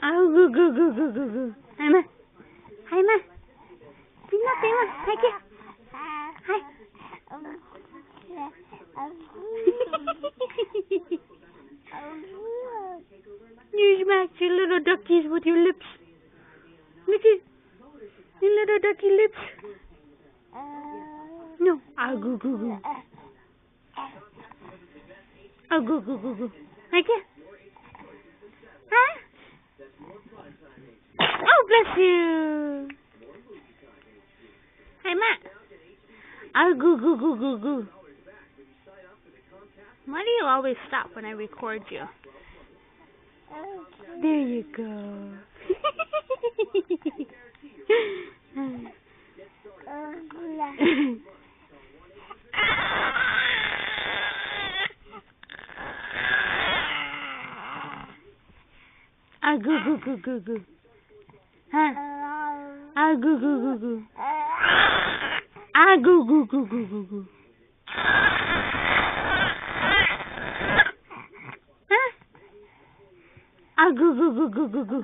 Gu gu gu gu gu gu. Hai mà. Hai mà. Chính nó tiếng mà. Hai kia. Hai. You smacked your little duckies with your lips. Look at your little ducky lips. No. Gu gu gu. Gu gu gu gu. Hai kia. Huh? Oh, bless you. Hey, Matt. Gu gu gu gu gu. Why do you always stop when I record you? There you go. Gu gu gu gu gu. Huh? Gu gu gu gu. Gu gu gu gu gu gu. Huh? Gu gu gu gu gu gu.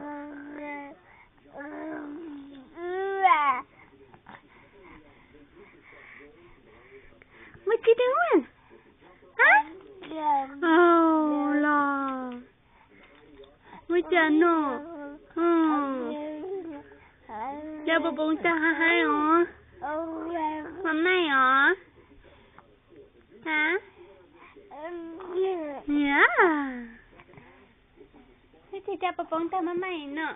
What you doing? Huh? Oh, Lord. What you know? Cho bà bụng cho hai hả? Hôm nay hả? Hả? Yeah. Thế thì cho bà bụng cho mày nữa.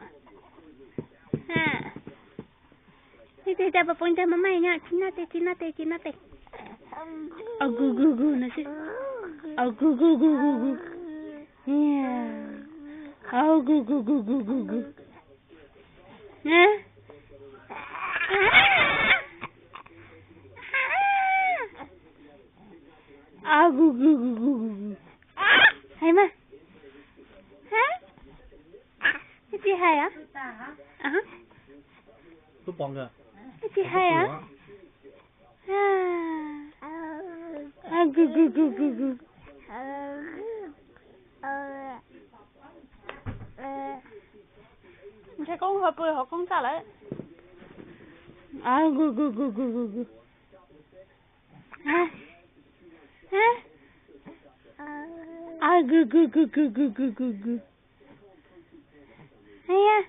Hả? Thế thì cho bà bụng cho mày nha. Chín nate. Gu gu gu nè chứ. Gu gu gu gu gu. Yeah. Gu gu gu gu gu gu. Nè. Gu gu gu gu gu. Hay mà. Hả? Cái gì hay á? Tôi bỏng kìa. Cái gì hay á? Gu gu gu gu gu. Thế con hợp rồi họ con trả lại. Gu gu gu gu gu gu. Hả? Gu gu gu gu gu gu gu gu. Hay à?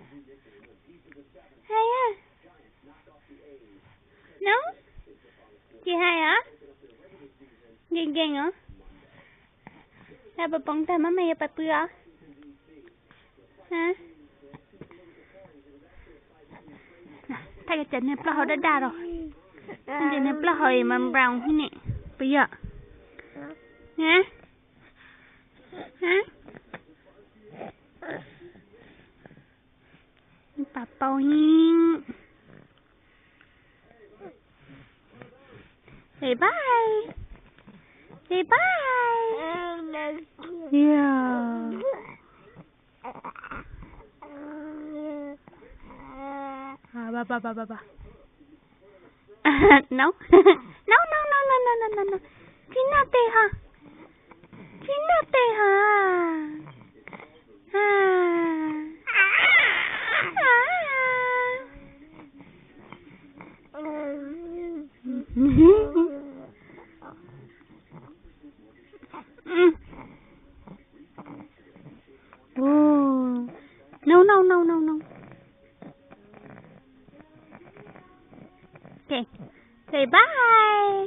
No? Chị hay hả? Ghen hả? Sao bà bông ta mày bà bự hả? Hả? Thay cái chân này plao đã đa rồi. Chân này plao hồi mà brown thế này. Bây giờ. Hả? Hả? Bà bầu nhiên. Say bye. Say bye. Yeah. Ba. No. No. Chinate ha. Oh. No. Okay. Say bye.